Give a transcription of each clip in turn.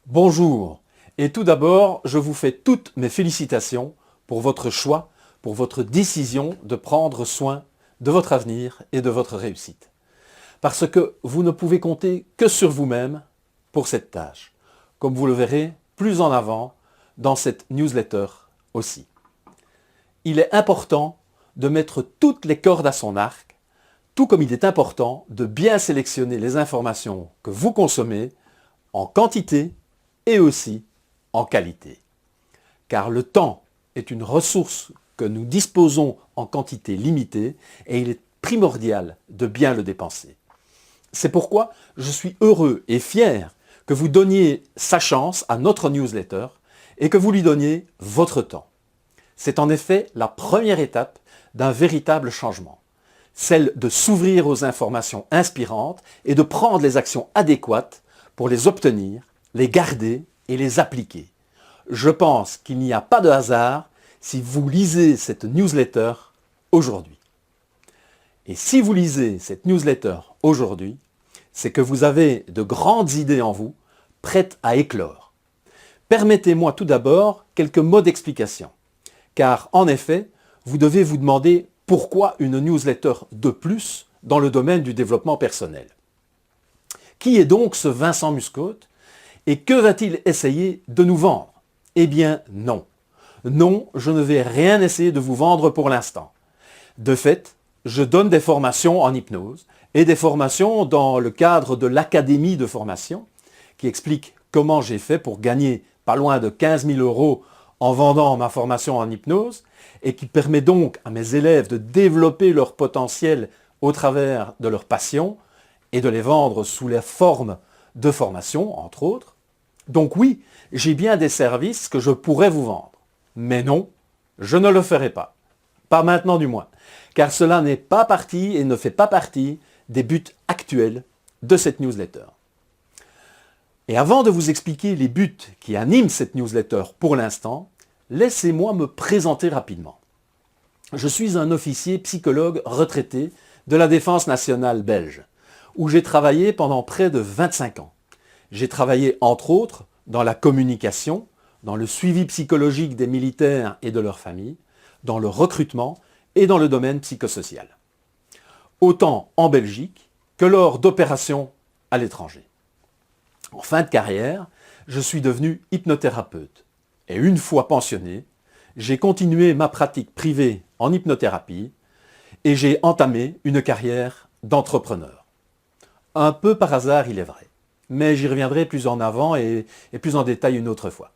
Bonjour, et tout d'abord, je vous fais toutes mes félicitations pour votre choix, pour votre décision de prendre soin de votre avenir et de votre réussite. Parce que vous ne pouvez compter que sur vous-même pour cette tâche, comme vous le verrez plus en avant dans cette newsletter aussi. Il est important de mettre toutes les cordes à son arc, tout comme il est important de bien sélectionner les informations que vous consommez en quantité et aussi en qualité. Car le temps est une ressource que nous disposons en quantité limitée et il est primordial de bien le dépenser. C'est pourquoi je suis heureux et fier que vous donniez sa chance à notre newsletter et que vous lui donniez votre temps. C'est en effet la première étape d'un véritable changement, celle de s'ouvrir aux informations inspirantes et de prendre les actions adéquates pour les obtenir, les garder et les appliquer. Je pense qu'il n'y a pas de hasard si vous lisez cette newsletter aujourd'hui. Et si vous lisez cette newsletter aujourd'hui, c'est que vous avez de grandes idées en vous, prêtes à éclore. Permettez-moi tout d'abord quelques mots d'explication. Car en effet, vous devez vous demander pourquoi une newsletter de plus dans le domaine du développement personnel. Qui est donc ce Vincent Muscotte et que va-t-il essayer de nous vendre? Eh bien non. Non, je ne vais rien essayer de vous vendre pour l'instant. De fait, je donne des formations en hypnose et des formations dans le cadre de l'académie de formation qui explique comment j'ai fait pour gagner pas loin de 15 000 € en vendant ma formation en hypnose et qui permet donc à mes élèves de développer leur potentiel au travers de leur passion et de les vendre sous la forme de formation, entre autres. Donc oui, j'ai bien des services que je pourrais vous vendre. Mais non, je ne le ferai pas. Pas maintenant du moins. Car cela n'est pas partie et ne fait pas partie des buts actuels de cette newsletter. Et avant de vous expliquer les buts qui animent cette newsletter pour l'instant, laissez-moi me présenter rapidement. Je suis un officier psychologue retraité de la Défense nationale belge, où j'ai travaillé pendant près de 25 ans. J'ai travaillé entre autres dans la communication, dans le suivi psychologique des militaires et de leurs familles, dans le recrutement et dans le domaine psychosocial. Autant en Belgique que lors d'opérations à l'étranger. En fin de carrière, je suis devenu hypnothérapeute. Et une fois pensionné, j'ai continué ma pratique privée en hypnothérapie et j'ai entamé une carrière d'entrepreneur. Un peu par hasard, il est vrai. Mais j'y reviendrai plus en avant et plus en détail une autre fois.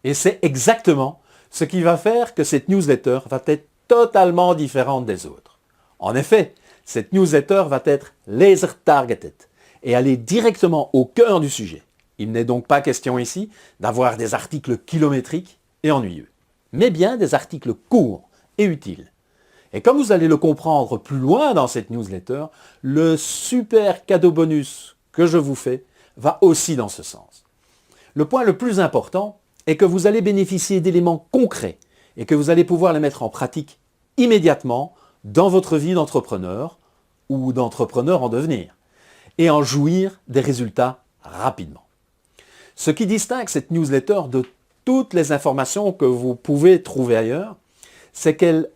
Et c'est exactement ce qui va faire que cette newsletter va être totalement différente des autres. En effet, cette newsletter va être laser targeted et aller directement au cœur du sujet. Il n'est donc pas question ici d'avoir des articles kilométriques et ennuyeux, mais bien des articles courts et utiles. Et comme vous allez le comprendre plus loin dans cette newsletter, le super cadeau bonus que je vous fais va aussi dans ce sens. Le point le plus important est que vous allez bénéficier d'éléments concrets et que vous allez pouvoir les mettre en pratique immédiatement dans votre vie d'entrepreneur ou d'entrepreneur en devenir et en jouir des résultats rapidement. Ce qui distingue cette newsletter de toutes les informations que vous pouvez trouver ailleurs, c'est qu'elle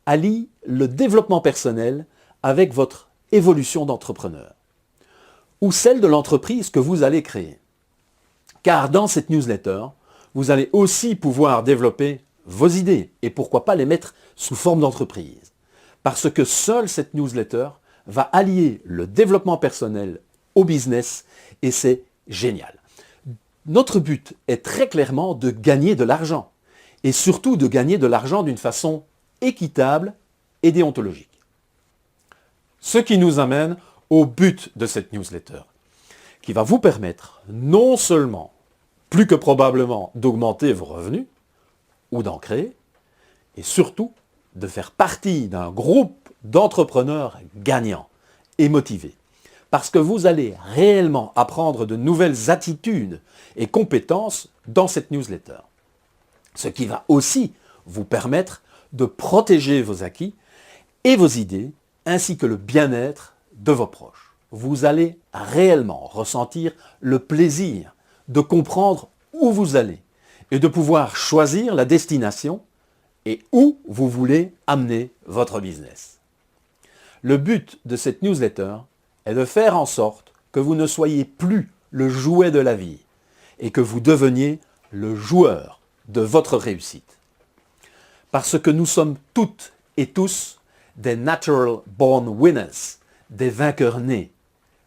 allie le développement personnel avec votre évolution d'entrepreneur ou celle de l'entreprise que vous allez créer. Car dans cette newsletter, vous allez aussi pouvoir développer vos idées et pourquoi pas les mettre sous forme d'entreprise. Parce que seule cette newsletter va allier le développement personnel au business et c'est génial. Notre but est très clairement de gagner de l'argent et surtout de gagner de l'argent d'une façon équitable et déontologique. Ce qui nous amène au but de cette newsletter, qui va vous permettre non seulement, plus que probablement, d'augmenter vos revenus, ou d'en créer, et surtout de faire partie d'un groupe d'entrepreneurs gagnants et motivés. Parce que vous allez réellement apprendre de nouvelles attitudes et compétences dans cette newsletter. Ce qui va aussi vous permettre de protéger vos acquis et vos idées, ainsi que le bien-être de vos proches. Vous allez réellement ressentir le plaisir de comprendre où vous allez et de pouvoir choisir la destination et où vous voulez amener votre business. Le but de cette newsletter est de faire en sorte que vous ne soyez plus le jouet de la vie et que vous deveniez le joueur de votre réussite. Parce que nous sommes toutes et tous des natural born winners, des vainqueurs nés.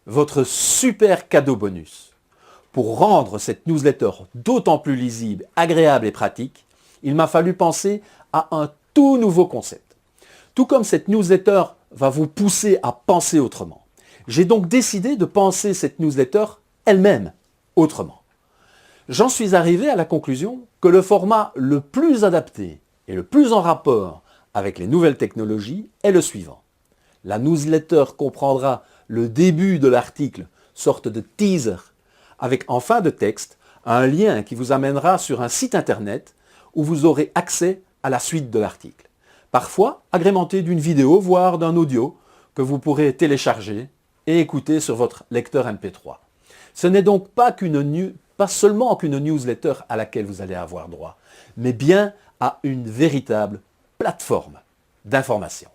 Votre super cadeau bonus. Pour rendre cette newsletter d'autant plus lisible, agréable et pratique, il m'a fallu penser à un tout nouveau concept. Tout comme cette newsletter va vous pousser à penser autrement, j'ai donc décidé de penser cette newsletter elle-même autrement. J'en suis arrivé à la conclusion que le format le plus adapté et le plus en rapport avec les nouvelles technologies est le suivant. La newsletter comprendra le début de l'article, sorte de teaser, avec en fin de texte un lien qui vous amènera sur un site internet où vous aurez accès à la suite de l'article. Parfois agrémenté d'une vidéo, voire d'un audio que vous pourrez télécharger et écouter sur votre lecteur MP3. Ce n'est donc pas seulement qu'une newsletter à laquelle vous allez avoir droit, mais bien à une véritable plateforme d'information.